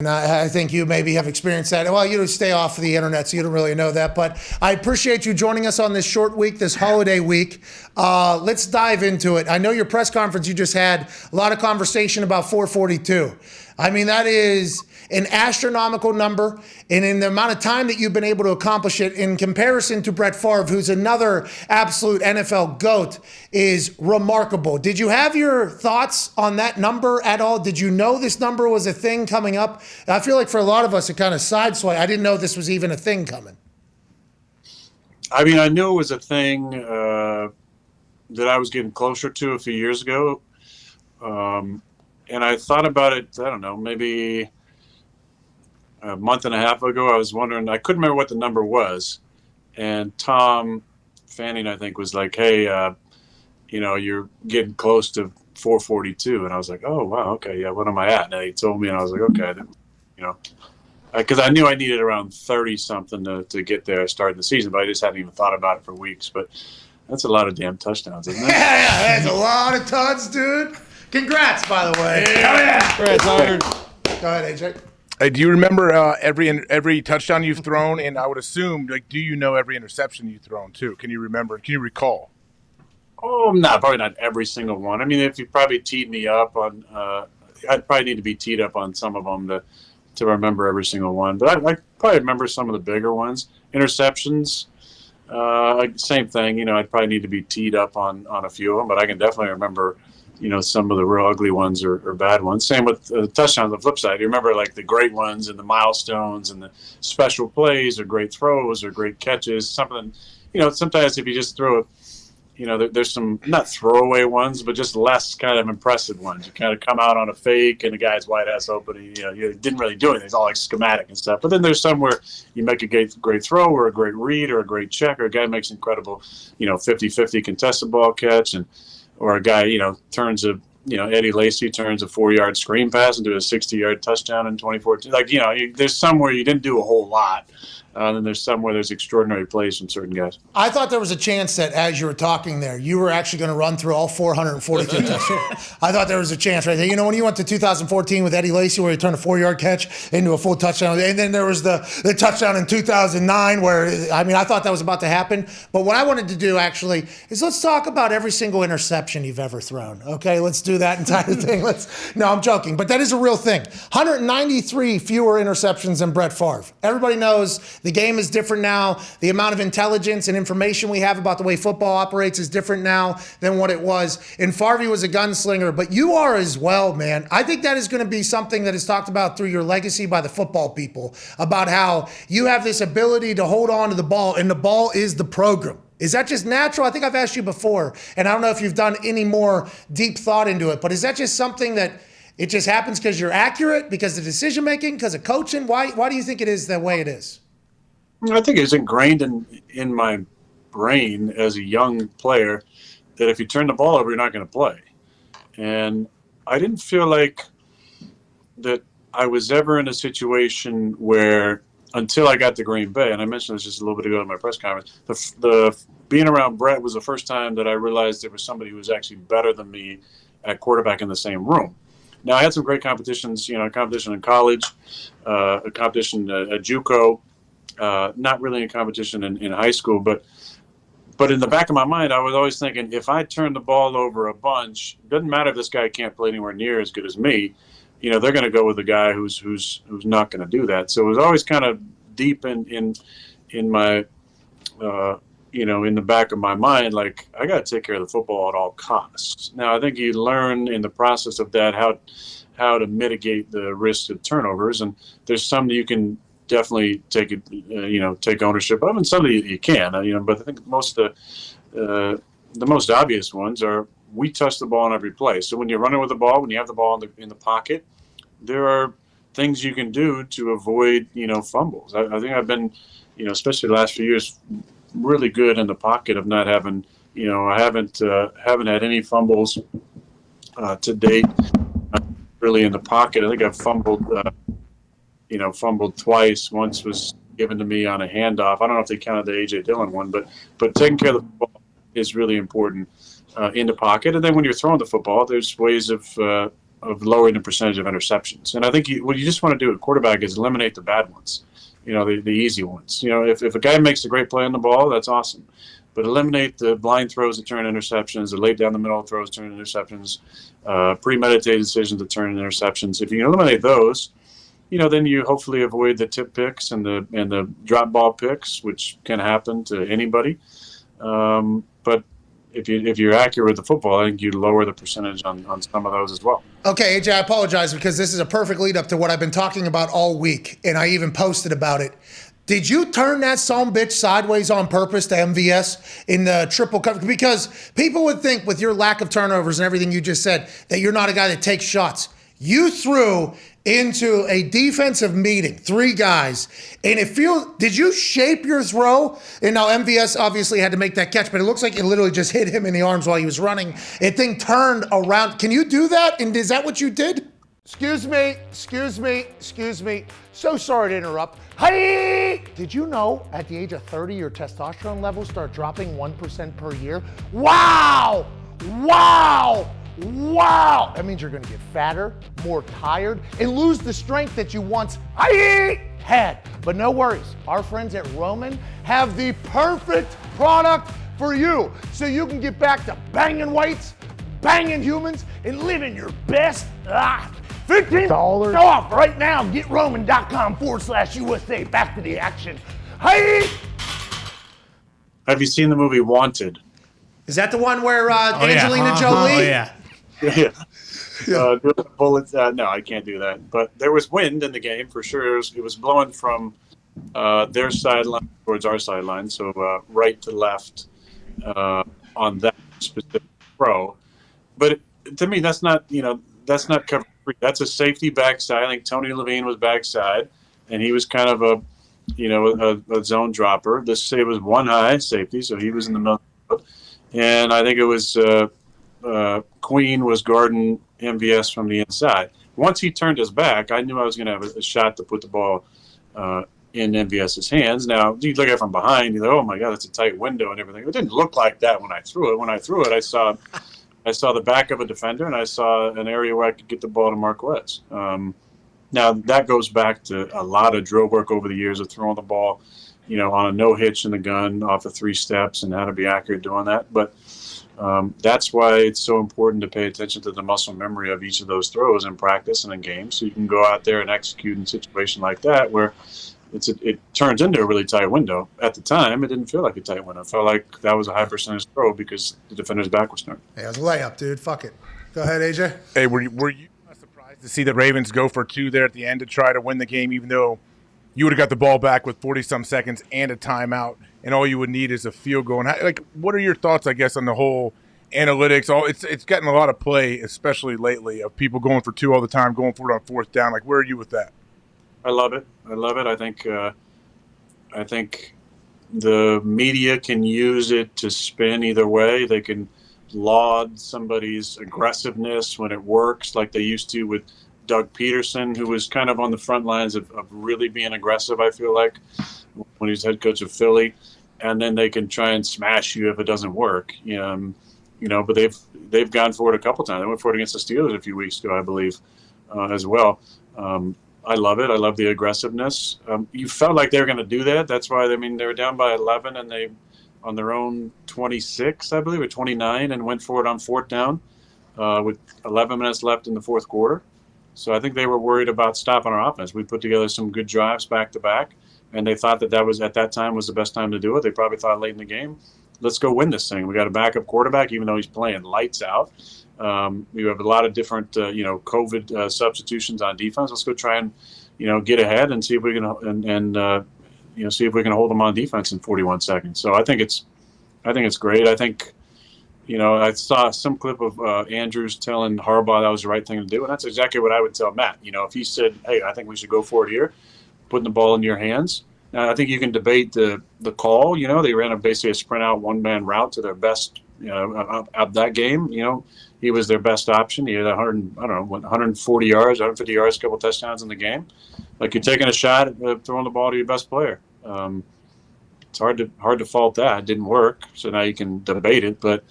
And I think you maybe have experienced that. Well, you stay off the internet, so you don't really know that. But I appreciate you joining us on this short week, this holiday week. Let's dive into it. I know your press conference you just had, a lot of conversation about 442. I mean, that is an astronomical number. And in the amount of time that you've been able to accomplish it in comparison to Brett Favre, who's another absolute NFL GOAT, is remarkable. Did you have your thoughts on that number at all? Did you know this number was a thing coming up? I feel like for a lot of us, it kind of sideswiped. I didn't know this was even a thing coming. I mean, I knew it was a thing that I was getting closer to a few years ago. And I thought about it, I don't know, maybe a month and a half ago. I was wondering, I couldn't remember what the number was. And Tom Fanning, I think, was like, hey, you're getting close to 442. And I was like, oh, wow, okay, yeah, what am I at? And he told me, and I was like, okay, because I knew I needed around 30-something to get there starting the season, but I just hadn't even thought about it for weeks. But that's a lot of damn touchdowns, isn't it? Yeah, that's a lot of touchdowns, dude. Congrats, by the way. Yeah. Congrats, Iron. Go ahead, AJ. Hey, do you remember every touchdown you've thrown? And I would assume, do you know every interception you've thrown too? Can you remember? Can you recall? Oh, no, probably not every single one. I mean, if you probably teed me up on, I'd probably need to be teed up on some of them to remember every single one. But I probably remember some of the bigger ones. Interceptions, same thing. I'd probably need to be teed up on a few of them, but I can definitely remember some of the real ugly ones or bad ones. Same with touchdowns on the flip side. You remember like the great ones and the milestones and the special plays or great throws or great catches. Something, sometimes if you just throw it, there's some not throwaway ones, but just less kind of impressive ones. You kind of come out on a fake and the guy's wide ass open. And, you didn't really do anything. It's all like schematic and stuff. But then there's some where you make a great throw or a great read or a great check or a guy makes incredible, 50-50 contested ball catch or a guy, turns Eddie Lacy turns a 4-yard screen pass into a 60-yard touchdown in 2014. Like, there's some where you didn't do a whole lot. Then there's some where there's extraordinary plays from certain guys. I thought there was a chance that as you were talking there, you were actually going to run through all 442 touchdowns. I thought there was a chance right there. When you went to 2014 with Eddie Lacy where he turned a 4-yard catch into a full touchdown, and then there was the touchdown in 2009 where, I thought that was about to happen. But what I wanted to do actually is let's talk about every single interception you've ever thrown. Okay, let's do that entire thing. No, I'm joking, but that is a real thing. 193 fewer interceptions than Brett Favre. Everybody knows the game is different now. The amount of intelligence and information we have about the way football operates is different now than what it was. And Favre was a gunslinger, but you are as well, man. I think that is going to be something that is talked about through your legacy by the football people, about how you have this ability to hold on to the ball, and the ball is the program. Is that just natural? I think I've asked you before, and I don't know if you've done any more deep thought into it, but is that just something that it just happens because you're accurate, because of decision-making, because of coaching? Why do you think it is the way it is? I think it's ingrained in my brain as a young player that if you turn the ball over, you're not going to play. And I didn't feel like that I was ever in a situation where, until I got to Green Bay, and I mentioned this just a little bit ago in my press conference, the being around Brett was the first time that I realized there was somebody who was actually better than me at quarterback in the same room. Now, I had some great competitions, a competition in college, a competition at JUCO. Not really a competition in high school, but in the back of my mind, I was always thinking, if I turn the ball over a bunch, it doesn't matter if this guy can't play anywhere near as good as me. They're going to go with the guy who's not going to do that. So it was always kind of deep in my in the back of my mind, like, I got to take care of the football at all costs. Now, I think you learn in the process of that how to mitigate the risk of turnovers, and there's some that you can definitely take ownership of, and some that you can, but I think most of the most obvious ones are we touch the ball on every play. So when you're running with the ball, when you have the ball in the pocket, there are things you can do to avoid, fumbles. I think I've been, especially the last few years, really good in the pocket of not having, I haven't had any fumbles to date. Really in the pocket. I think I've fumbled twice. Once was given to me on a handoff. I don't know if they counted the A.J. Dillon one, but taking care of the football is really important in the pocket. And then when you're throwing the football, there's ways of lowering the percentage of interceptions. And I think what you just want to do at quarterback is eliminate the bad ones, the easy ones. If a guy makes a great play on the ball, that's awesome. But eliminate the blind throws that turn interceptions, the late down the middle throws turn interceptions, premeditated decisions that turn interceptions. If you can eliminate those, then you hopefully avoid the tip picks and the drop ball picks, which can happen to anybody. But if you're accurate with the football, I think you lower the percentage on some of those as well. Okay, AJ, I apologize because this is a perfect lead up to what I've been talking about all week, and I even posted about it. Did you turn that sumbitch sideways on purpose to MVS in the triple cover? Because people would think with your lack of turnovers and everything you just said that you're not a guy that takes shots. You threw into a defensive meeting, 3 guys, and did you shape your throw? And now MVS obviously had to make that catch, but it looks like it literally just hit him in the arms while he was running. It thing turned around. Can you do that? And is that what you did? Excuse me. So sorry to interrupt. Hey! Did you know at the age of 30, your testosterone levels start dropping 1% per year? Wow! That means you're gonna get fatter, more tired, and lose the strength that you once had. But no worries, our friends at Roman have the perfect product for you. So you can get back to banging weights, banging humans, and living your best life. $15 off right now. Get Roman.com/USA. Back to the action. Hey! Have you seen the movie Wanted? Is that the one where Angelina Jolie? Oh, yeah. Yeah. Bullets. No, I can't do that. But there was wind in the game for sure. It was blowing from their sideline towards our sideline, so right to left on that specific throw. But to me, that's not cover 3. That's a safety backside. I think Tony Levine was backside, and he was kind of a zone dropper. It was one high safety, so he was in the middle. And I think it was Queen was guarding MVS from the inside. Once he turned his back, I knew I was going to have a shot to put the ball in MVS's hands. Now, you look at it from behind, you're like, oh my God, it's a tight window and everything. It didn't look like that when I threw it. When I threw it, I saw the back of a defender, and I saw an area where I could get the ball to Marquez. Now, that goes back to a lot of drill work over the years of throwing the ball, on a no hitch in the gun off of 3 steps and how to be accurate doing that. But that's why it's so important to pay attention to the muscle memory of each of those throws in practice and in games, so you can go out there and execute in a situation like that where it turns into a really tight window. At the time, it didn't feel like a tight window. It felt like that was a high percentage throw because the defender's back was turned. Yeah, it was a layup, dude. Fuck it. Go ahead, AJ. Hey, were you surprised to see the Ravens go for 2 there at the end to try to win the game, even though you would have got the ball back with 40-some seconds and a timeout, and all you would need is a field goal? And what are your thoughts, I guess, on the whole analytics? It's gotten a lot of play, especially lately, of people going for 2 all the time, going for it on 4th down. Where are you with that? I love it. I think the media can use it to spin either way. They can laud somebody's aggressiveness when it works, like they used to with Doug Peterson, who was kind of on the front lines of really being aggressive, I feel like, when he was head coach of Philly. And then they can try and smash you if it doesn't work. But they've gone for it a couple times. They went for it against the Steelers a few weeks ago, I believe, as well. I love it. I love the aggressiveness. You felt like they were going to do that. That's why, they were down by 11, and they, on their own 26, I believe, or 29, and went for it on 4th down with 11 minutes left in the 4th quarter. So I think they were worried about stopping our offense. We put together some good drives back to back, and they thought that was, at that time, was the best time to do it. They probably thought late in the game, let's go win this thing. We got a backup quarterback, even though he's playing lights out. We have a lot of different, COVID substitutions on defense. Let's go try and, get ahead and see if we can, see if we can hold them on defense in 41 seconds. So I think it's great. I think, I saw some clip of Andrews telling Harbaugh that was the right thing to do, and that's exactly what I would tell Matt. If he said, hey, I think we should go for it here, putting the ball in your hands. Now, I think you can debate the call. They ran basically a sprint out 1-man route to their best, of that game. He was their best option. He had 140 yards, 150 yards, a couple touchdowns in the game. Like, you're taking a shot at throwing the ball to your best player. It's hard to fault that. It didn't work, so now you can debate it. But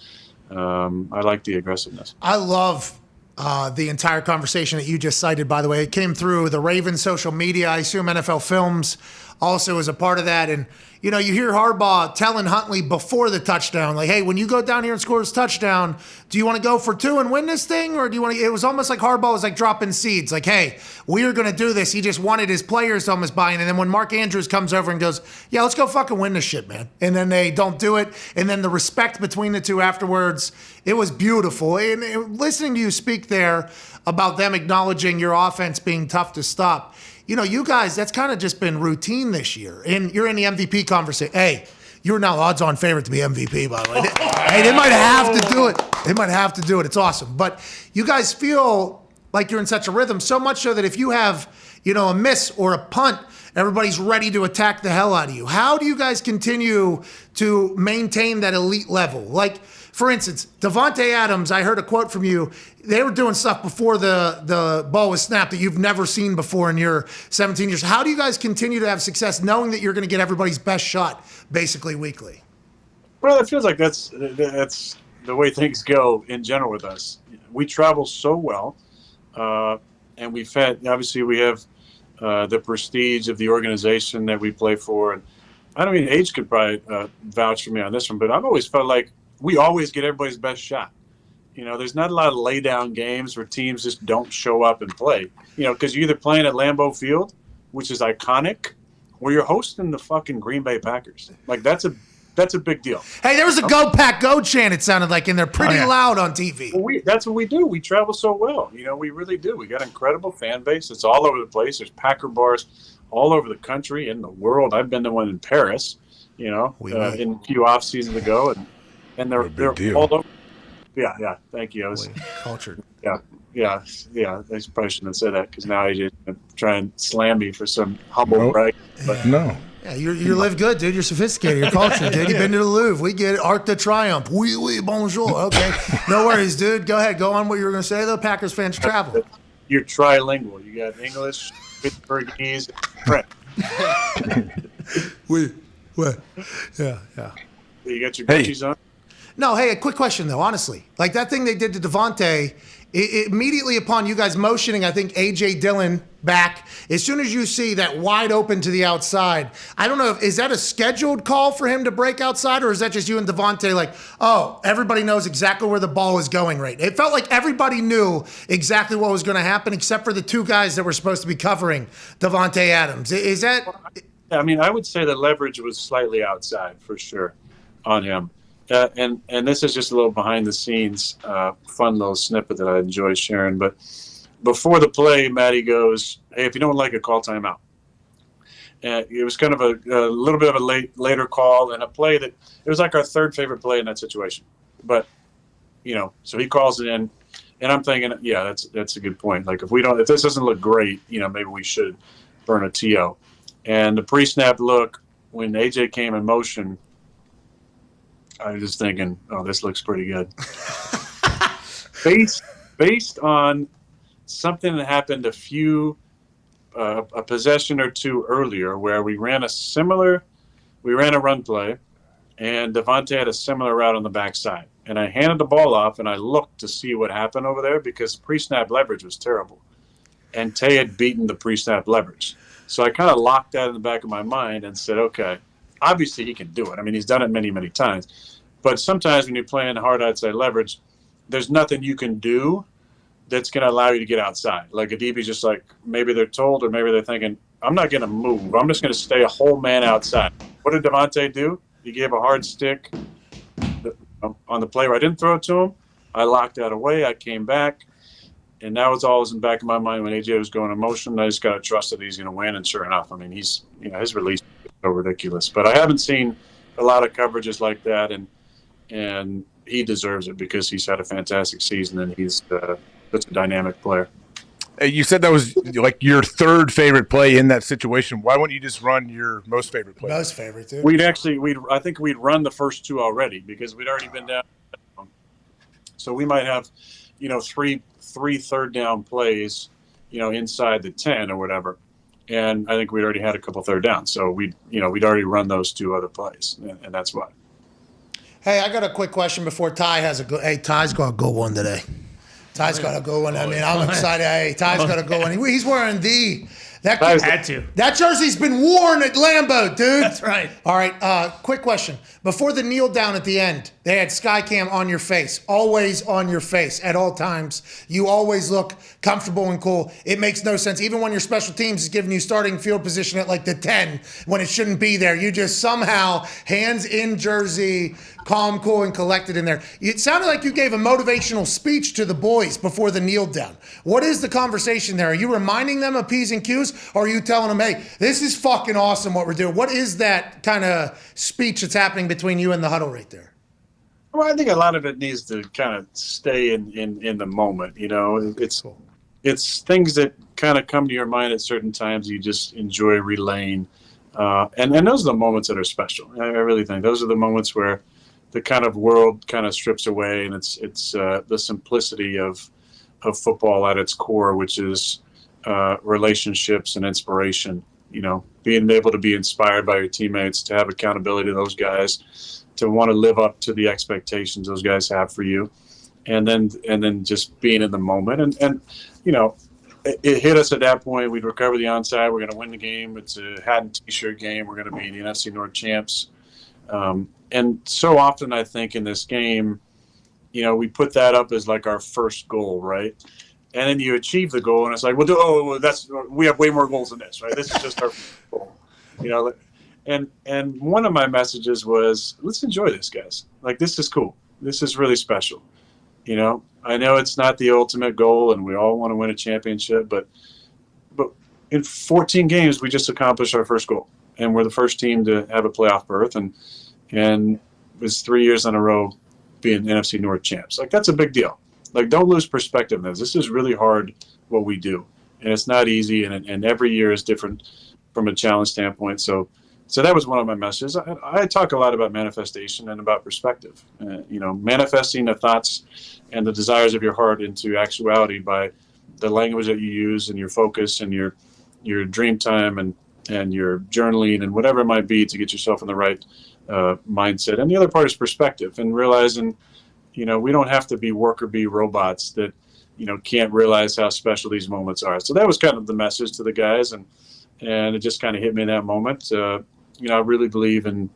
I like the aggressiveness. I love the entire conversation that you just cited, by the way. It came through the Ravens social media. I assume NFL Films also is a part of that. And, you know, you hear Harbaugh telling Huntley before the touchdown, like, hey, when you go down here and score this touchdown, do you want to go for 2 and win this thing? Or do you want to, it was almost like Harbaugh was like dropping seeds. Like, hey, we are going to do this. He just wanted his players to almost buy in. And then when Mark Andrews comes over and goes, yeah, let's go fucking win this shit, man. And then they don't do it. And then the respect between the two afterwards, it was beautiful. And listening to you speak there about them acknowledging your offense being tough to stop, you know, you guys, that's kind of just been routine this year. And you're in the MVP conversation. Hey, you're now odds-on favorite to be MVP, by the way. Hey, they might have to do it. They might have to do it. It's awesome. But you guys feel like you're in such a rhythm, so much so that if you have, you know, a miss or a punt, everybody's ready to attack the hell out of you. How do you guys continue to maintain that elite level? Like, for instance, Davante Adams, I heard a quote from you. They were doing stuff before the ball was snapped that you've never seen before in your 17 years. How do you guys continue to have success knowing that you're going to get everybody's best shot basically weekly? Well, it feels like that's the way things go in general with us. We travel so well, and we have the prestige of the organization that we play for. And I don't mean age could probably vouch for me on this one, but I've always felt like we always get everybody's best shot. You know, there's not a lot of lay down games where teams just don't show up and play. You know, because you're either playing at Lambeau Field, which is iconic, or you're hosting the fucking Green Bay Packers. Like that's a big deal. Hey, there was a "Go Pack Go" chant. It sounded like, and they're pretty loud on TV. Well, that's what we do. We travel so well. You know, we really do. We got an incredible fan base. It's all over the place. There's Packer bars all over the country, in the world. I've been to one in Paris. You know, in a few off seasons ago, and they're all over. Yeah. Thank you. I was cultured. Yeah. I probably shouldn't have said that because now he's try and slam me for some humble brag. But no. Yeah, you live good, dude. You're sophisticated. You're cultured, dude. You've been to the Louvre. We get it. Arc de Triomphe. Oui, bonjour. Okay. No worries, dude. Go ahead. Go on what you were going to say, though. Packers fans travel. You're trilingual. You got English, Pittsburghese, and French. Yeah. You got your Gucci's on? No, hey, a quick question, though, honestly. Like that thing they did to Davante, immediately upon you guys motioning, I think, A.J. Dillon back, as soon as you see that wide open to the outside, I don't know, is that a scheduled call for him to break outside, or is that just you and Davante like, oh, everybody knows exactly where the ball is going right? It felt like everybody knew exactly what was going to happen except for the two guys that were supposed to be covering Davante Adams. Is that... I mean, I would say the leverage was slightly outside for sure on him. And this is just a little behind the scenes, fun little snippet that I enjoy sharing. But before the play, Matty goes, "Hey, if you don't like it, call timeout." And it was kind of a little bit of a later call and a play that it was like our third favorite play in that situation. But you know, so he calls it in, and I'm thinking, yeah, that's a good point. Like if this doesn't look great, you know, maybe we should burn a TO. And the pre-snap look when AJ came in motion. I was just thinking, oh, this looks pretty good. based on something that happened a possession or two earlier where we ran a run play, and Davante had a similar route on the backside. And I handed the ball off, and I looked to see what happened over there because pre-snap leverage was terrible. And Tay had beaten the pre-snap leverage. So I kind of locked that in the back of my mind and said, okay, obviously he can do it. I mean, he's done it many, many times. But sometimes when you're playing hard outside leverage, there's nothing you can do that's going to allow you to get outside. Like a DB's just like, maybe they're told or maybe they're thinking, I'm not going to move. I'm just going to stay a whole man outside. What did Davante do? He gave a hard stick on the play where I didn't throw it to him. I locked that away. I came back. And that was always in the back of my mind when AJ was going in motion. I just got to trust that he's going to win. And sure enough, I mean, his release is so ridiculous. But I haven't seen a lot of coverages like that. And he deserves it because he's had a fantastic season and he's such a dynamic player. You said that was like your third favorite play in that situation. Why wouldn't you just run your most favorite play? Most favorite, dude. I think we'd run the first two already because we'd already been down. So we might have, you know, three third down plays, you know, inside the 10 or whatever. And I think we'd already had a couple third downs. So we'd already run those two other plays. And that's why. Hey, I got a quick question before Ty has a good. Hey, Ty's got a good one today. Ty's got to go in. I mean, I'm excited. Hey, Ty's got to go in. He's wearing that Had to. That jersey's been worn at Lambeau, dude. That's right. All right, quick question. Before the kneel down at the end, they had Skycam on your face, always on your face at all times. You always look comfortable and cool. It makes no sense. Even when your special teams is giving you starting field position at like the 10 when it shouldn't be there, you just somehow, hands in jersey, calm, cool, and collected in there. It sounded like you gave a motivational speech to the boys before the kneel down. What is the conversation there? Are you reminding them of P's and Q's, or are you telling them, hey, this is fucking awesome what we're doing? What is that kind of speech that's happening between you and the huddle right there? Well, I think a lot of it needs to kind of stay in the moment. It's things that kind of come to your mind at certain times. You just enjoy relaying, and those are the moments that are special. I really think those are the moments where the kind of world kind of strips away, and it's the simplicity of football at its core, which is relationships and inspiration. Being able to be inspired by your teammates, to have accountability to those guys, to want to live up to the expectations those guys have for you, and then just being in the moment. And it hit us at that point. We'd recover the onside. We're going to win the game. It's a hat and T-shirt game. We're going to be the NFC North champs. And so often, I think in this game, we put that up as like our first goal, right? And then you achieve the goal, and it's like, we have way more goals than this, right? This is just our first goal, And one of my messages was, let's enjoy this, guys. Like, this is cool. This is really special. I know it's not the ultimate goal, and we all want to win a championship, but in 14 games, we just accomplished our first goal, and we're the first team to have a playoff berth, and it was 3 years in a row being NFC North champs. Like, that's a big deal. Like, don't lose perspective in this. This is really hard what we do, and it's not easy, and every year is different from a challenge standpoint. So that was one of my messages. I talk a lot about manifestation and about perspective. Manifesting the thoughts and the desires of your heart into actuality by the language that you use and your focus and your dream time and your journaling and whatever it might be to get yourself in the right mindset. And the other part is perspective and realizing, we don't have to be worker bee robots that, can't realize how special these moments are. So that was kind of the message to the guys, and it just kind of hit me in that moment. I really believe in,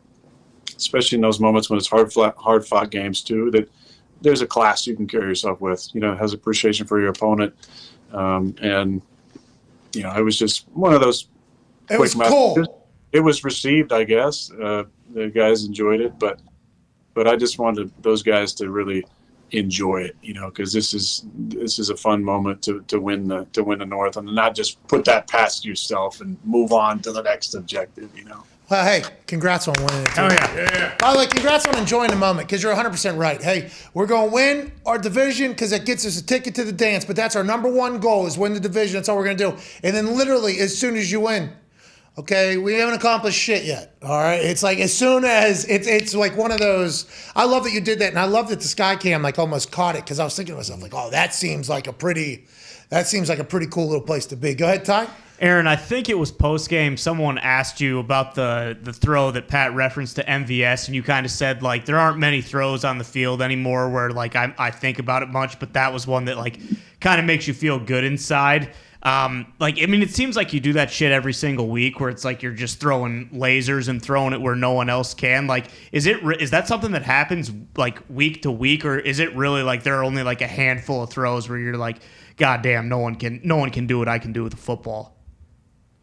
especially in those moments when it's hard fought games too, that there's a class you can carry yourself with, has appreciation for your opponent. It was just one of those. It was cool. It was received, I guess. The guys enjoyed it, but I just wanted those guys to really enjoy it, because this is a fun moment to win the North, and not just put that past yourself and move on to the next objective. Well, hey, congrats on winning it. Oh, yeah. By the way, congrats on enjoying the moment, because you're 100% right. Hey, we're going to win our division because it gets us a ticket to the dance, but that's our number one goal, is win the division. That's all we're going to do. And then literally, as soon as you win, okay, we haven't accomplished shit yet, all right? It's like as soon as, it's like one of those, I love that you did that, and I love that the Skycam like almost caught it, because I was thinking to myself, like, oh, that seems like a pretty cool little place to be. Go ahead, Ty. Aaron, I think it was post-game, someone asked you about the throw that Pat referenced to MVS, and you kind of said, like, there aren't many throws on the field anymore where, like, I think about it much, but that was one that, like, kind of makes you feel good inside. It seems like you do that shit every single week where it's like you're just throwing lasers and throwing it where no one else can. Like, is that something that happens, like, week to week, or is it really, like, there are only, like, a handful of throws where you're like, God damn, no one can do what I can do with a football?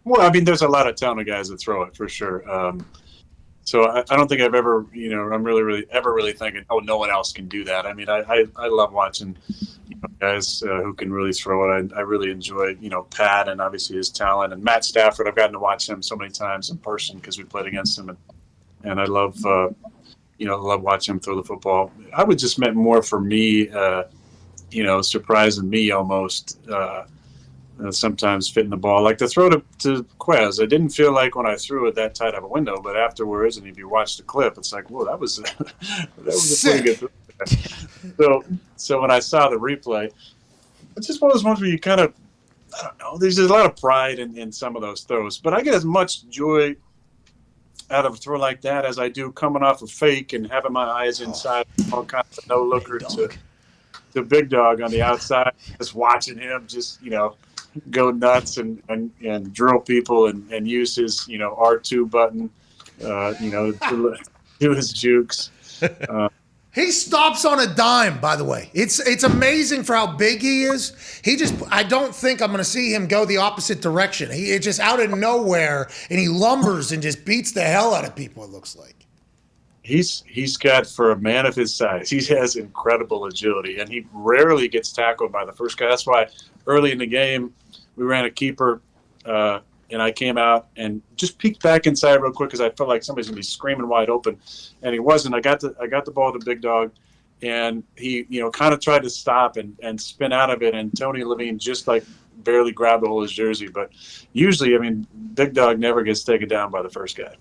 Well, there's a lot of talented guys that throw it for sure. So I don't think I've ever, I'm really thinking, oh, no one else can do that. I love watching guys who can really throw it. I really enjoy, Pat and obviously his talent, and Matt Stafford. I've gotten to watch him so many times in person because we played against him, and I love, love watching him throw the football. I would just meant more for me, surprising me almost. Sometimes fitting the ball, like the throw to Quez. I didn't feel like when I threw it that tight of a window, but afterwards, and if you watch the clip, it's like, whoa, that was a pretty good throw. So when I saw the replay, it's just one of those ones where you kind of, I don't know, there's a lot of pride in some of those throws, but I get as much joy out of a throw like that as I do coming off a fake and having my eyes inside all kinds of no-looker the big dog on the outside, just watching him just, go nuts and drill people and use his, R2 button, to do his jukes. He stops on a dime, by the way. It's amazing for how big he is. I don't think I'm going to see him go the opposite direction. It's just out of nowhere, and he lumbers and just beats the hell out of people, it looks like. He's got, for a man of his size, he has incredible agility, and he rarely gets tackled by the first guy. That's why early in the game we ran a keeper, and I came out and just peeked back inside real quick because I felt like somebody's gonna be screaming wide open, and he wasn't. I got the ball to the big dog, and he kind of tried to stop and spin out of it, and Tony Levine just like barely grabbed a hold of his jersey. But usually, big dog never gets taken down by the first guy.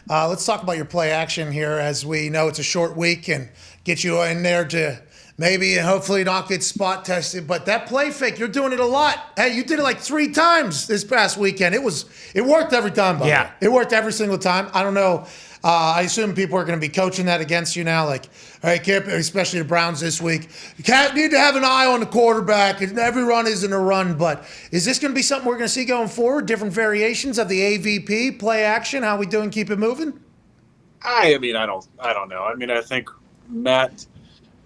Let's talk about your play action here, as we know it's a short week and get you in there to maybe and hopefully not get spot tested. But that play fake, you're doing it a lot. Hey, you did it like 3 times this past weekend. It worked every time, by the way. It worked every single time. I don't know. I assume people are going to be coaching that against you now. Like, all right, Kip, especially the Browns this week. You can't need to have an eye on the quarterback. Every run isn't a run. But is this going to be something we're going to see going forward? Different variations of the AVP play action? How we doing? Keep it moving? I don't know. I think Matt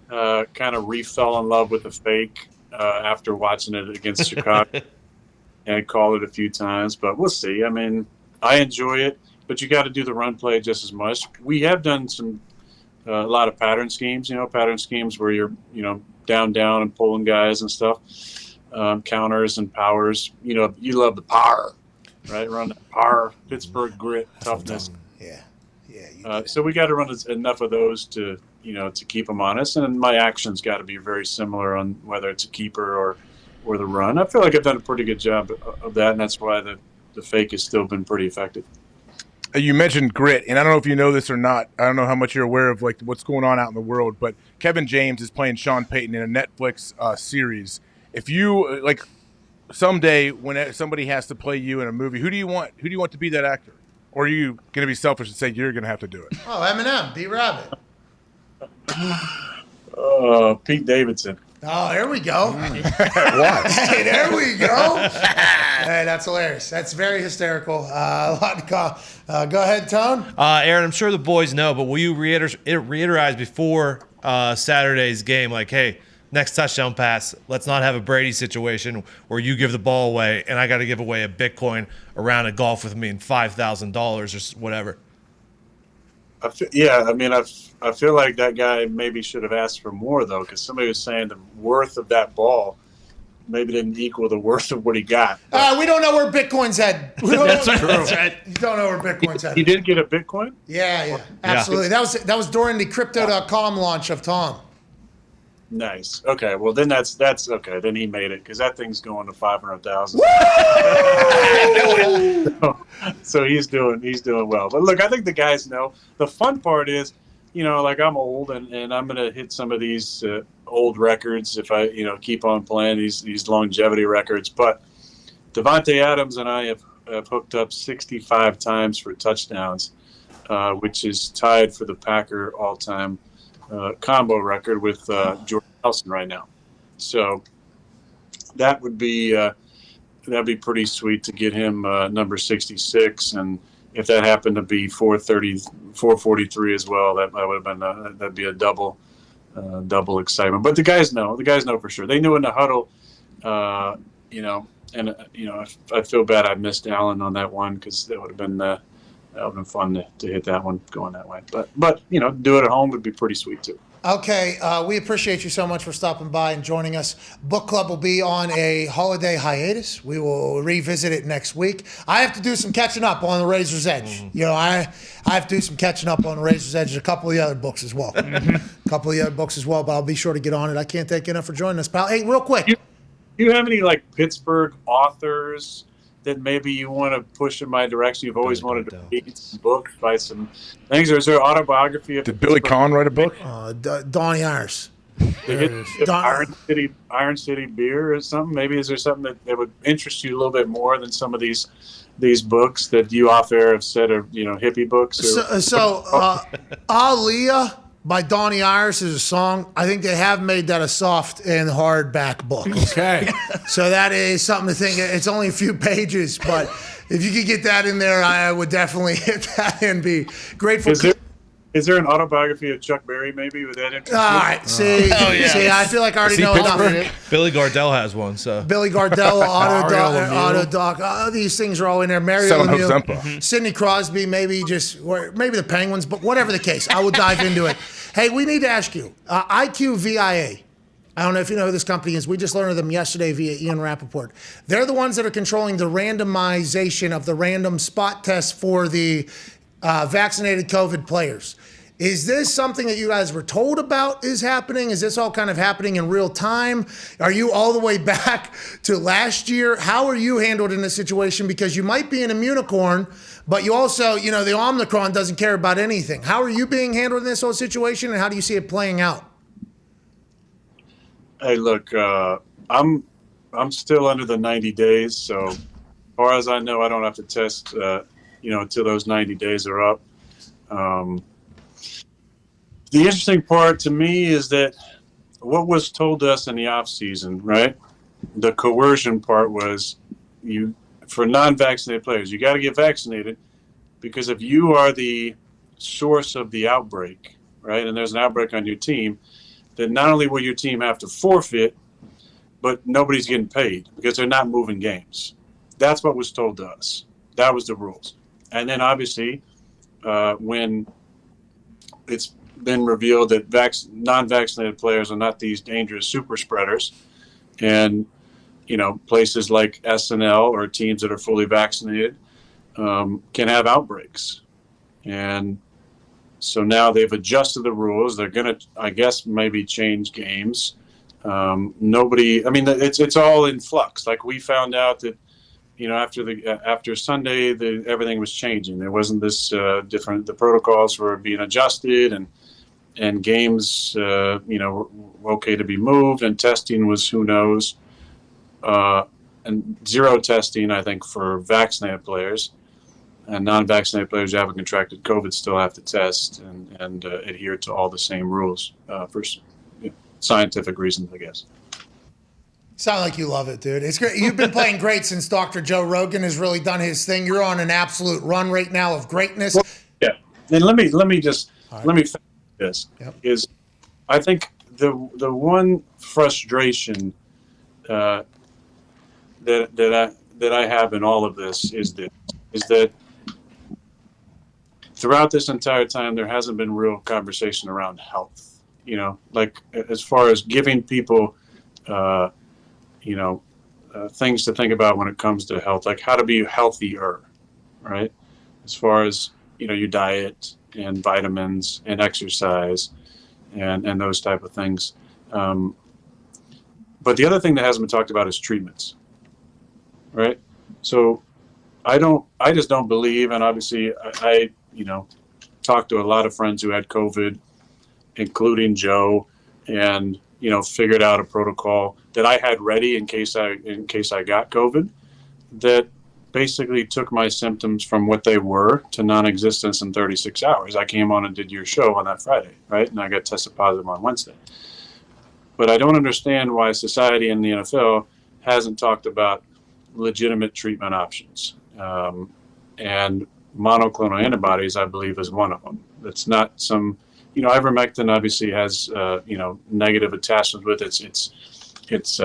kind of fell in love with the fake after watching it against Chicago and called it a few times. But we'll see. I enjoy it. But you got to do the run play just as much. We have done a lot of pattern schemes, where you're, down and pulling guys and stuff, counters and powers. You love the power, right? Run the power, Pittsburgh grit, toughness. Yeah. So we got to run enough of those to keep them honest. And my action's got to be very similar on whether it's a keeper or the run. I feel like I've done a pretty good job of that, and that's why the fake has still been pretty effective. You mentioned grit, and I don't know if you know this or not. I don't know how much you're aware of like what's going on out in the world, but Kevin James is playing Sean Payton in a Netflix series. If you someday when somebody has to play you in a movie, who do you want to be that actor? Or are you going to be selfish and say you're going to have to do it? Oh, Eminem, B-Rabbit. Pete Davidson. Oh, there we go. Why? Hey, there we go. Hey, that's hilarious. That's very hysterical. A lot to call. Go ahead, Tone. Aaron, I'm sure the boys know, but will you reiterate before Saturday's game, like, hey, next touchdown pass, let's not have a Brady situation where you give the ball away and I got to give away a Bitcoin, a round of golf with me, and $5,000 or whatever. I feel like that guy maybe should have asked for more, though, because somebody was saying the worth of that ball maybe didn't equal the worth of what he got. We don't know where Bitcoin's head. That's right. You don't know where Bitcoin's head. He did get a Bitcoin? Yeah, absolutely. That was during the Crypto.com launch of Tom. Nice. Okay. Well, then that's okay. Then he made it because that thing's going to 500,000. So he's doing well. But look, I think the guys know. The fun part is, like I'm old and I'm gonna hit some of these old records if I keep on playing these longevity records. But Devontae Adams and I have hooked up 65 times for touchdowns, which is tied for the Packer all-time combo record with Jordan Nelson right now. So that would be that'd be pretty sweet to get him number 66, and if that happened to be 443 as well, that would have been that'd be a double excitement. But the guys know for sure. They knew in the huddle, and I feel bad I missed Allen on that one because that would have been fun to hit that one going that way. But do it at home would be pretty sweet too. Okay, we appreciate you so much for stopping by and joining us. Book Club will be on a holiday hiatus. We will revisit it next week. I have to do some catching up on The Razor's Edge. Mm-hmm. I have to do some catching up on The Razor's Edge and a couple of the other books as well. But I'll be sure to get on it. I can't thank you enough for joining us, pal. Hey, real quick. Do you have any Pittsburgh authors that maybe you want to push in my direction? You've always wanted to read some books by some things. Or is there an autobiography of Did Billy Kahn write a book? Donnie Ayers. Iron City Beer or something? Maybe is there something that would interest you a little bit more than some of these books that you off air have said are hippie books? Aaliyah by Donnie Iris is a song. I think they have made that a soft and hardback book. Okay. So that is something to think. It's only a few pages, but if you could get that in there, I would definitely hit that and be grateful. Is there an autobiography of Chuck Berry maybe with that interest? All right, see, I feel like I already know enough. Billy Gardell has one, so. Billy Gardell, Auto Doc, these things are all in there. Mario Lemieux, Sidney Crosby, maybe the Penguins, but whatever the case, I will dive into it. Hey, we need to ask you, IQVIA. I don't know if you know who this company is. We just learned of them yesterday via Ian Rappaport. They're the ones that are controlling the randomization of the random spot tests for the vaccinated COVID players. Is this something that you guys were told about is happening? Is this all kind of happening in real time? Are you all the way back to last year? How are you handled in this situation? Because you might be an immunicorn, but you also, the Omicron doesn't care about anything. How are you being handled in this whole situation, and how do you see it playing out? Hey, look, I'm still under the 90 days, so as far as I know, I don't have to test, until those 90 days are up. The interesting part to me is that what was told to us in the off season, right? The coercion part was for non-vaccinated players, you got to get vaccinated because if you are the source of the outbreak, right, and there's an outbreak on your team, then not only will your team have to forfeit, but nobody's getting paid because they're not moving games. That's what was told to us. That was the rules. And then obviously, when it's been revealed that non-vaccinated players are not these dangerous super spreaders, and places like SNL or teams that are fully vaccinated can have outbreaks. And so now they've adjusted the rules. They're going to, I guess, maybe change games. It's all in flux. Like we found out that, after Sunday, everything was changing. There wasn't this different. The protocols were being adjusted, and games, were okay to be moved, and testing was who knows, and zero testing, I think, for vaccinated players, and non-vaccinated players who haven't contracted COVID still have to test and adhere to all the same rules for scientific reasons, I guess. Sound like you love it, dude. It's great. You've been playing great since Dr. Joe Rogan has really done his thing. You're on an absolute run right now of greatness. Yeah, and let me finish this. Yep. Is I think the one frustration that I have in all of this is that throughout this entire time there hasn't been real conversation around health. Like as far as giving people things to think about when it comes to health, like how to be healthier, right? As far as, your diet and vitamins and exercise and those type of things. But the other thing that hasn't been talked about is treatments, right? So I just don't believe, and obviously I talked to a lot of friends who had COVID, including Joe, and figured out a protocol that I had ready in case I got COVID, that basically took my symptoms from what they were to non-existence in 36 hours. I came on and did your show on that Friday, right? And I got tested positive on Wednesday. But I don't understand why society and the NFL hasn't talked about legitimate treatment options. And monoclonal antibodies, I believe, is one of them. It's not some, ivermectin obviously has, negative attachments with it. It's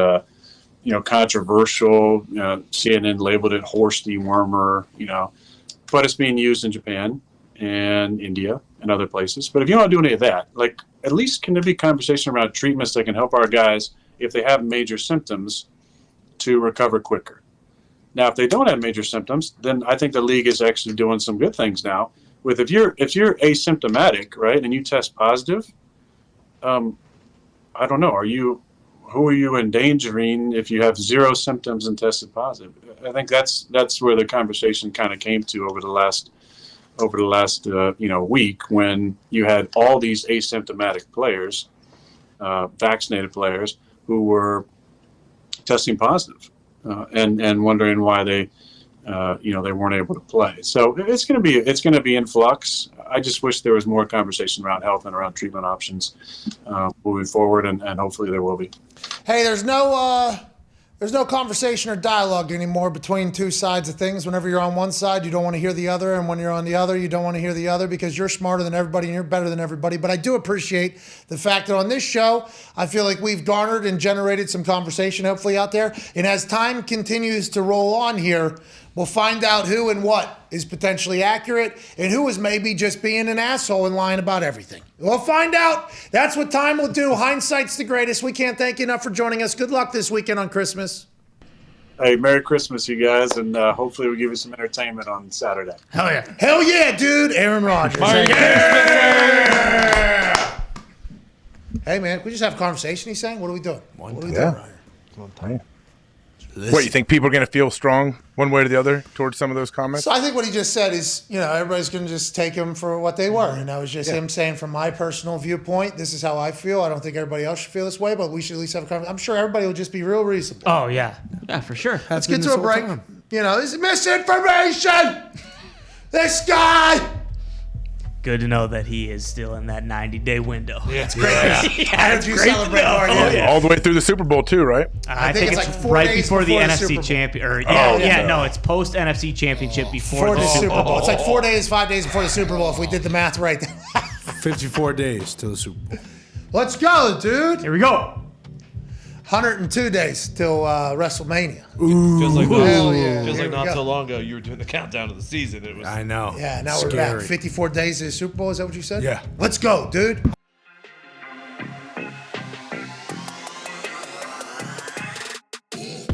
controversial. CNN labeled it horse dewormer, but it's being used in Japan and India and other places. But if you don't do any of that, like at least can there be conversation around treatments that can help our guys if they have major symptoms to recover quicker? Now, if they don't have major symptoms, then I think the league is actually doing some good things now. With if you're asymptomatic, right, and you test positive, I don't know. Who are you endangering if you have zero symptoms and tested positive? I think that's where the conversation kind of came to over the last week, when you had all these asymptomatic players, vaccinated players, who were testing positive, and wondering why they weren't able to play. So it's going to be in flux. I just wish there was more conversation around health and around treatment options moving forward, and hopefully there will be. Hey, there's no conversation or dialogue anymore between two sides of things. Whenever you're on one side, you don't want to hear the other, and when you're on the other, you don't want to hear the other because you're smarter than everybody and you're better than everybody. But I do appreciate the fact that on this show, I feel like we've garnered and generated some conversation hopefully out there. And as time continues to roll on here, we'll find out who and what is potentially accurate and who is maybe just being an asshole and lying about everything. We'll find out. That's what time will do. Hindsight's the greatest. We can't thank you enough for joining us. Good luck this weekend on Christmas. Hey, Merry Christmas, you guys, and hopefully we give you some entertainment on Saturday. Hell yeah. Hell yeah, dude. Aaron Rodgers. Yeah. Hey, man, can we just have a conversation, he's saying? What are we doing? What are we doing right here? What, you think people are going to feel strong one way or the other towards some of those comments? So I think what he just said is, everybody's going to just take him for what they were. And that was just him saying, from my personal viewpoint, this is how I feel. I don't think everybody else should feel this way, but we should at least have a conversation. I'm sure everybody will just be real reasonable. Oh, yeah. Yeah, for sure. Let's get to a break. This is misinformation. This guy. Good to know that he is still in that 90-day window. Yeah, it's Great. How did you celebrate? All the way through the Super Bowl too, right? I think it's like 4 right days before the before the NFC Super Bowl. champion. no, it's post NFC championship before For the the Super Super Bowl. Bowl. It's like 4 days, 5 days before the Super Bowl if we did the math right. 54 days till the Super Bowl. Let's go, dude. Here we go. 102 days till WrestleMania. Feels like Hell yeah. feels Here like we not go. so long ago you were doing the countdown to the season. It was I know. Yeah, now we're Scary. back. 54 days to the Super Bowl. Is that what you said? Yeah. Let's go, dude.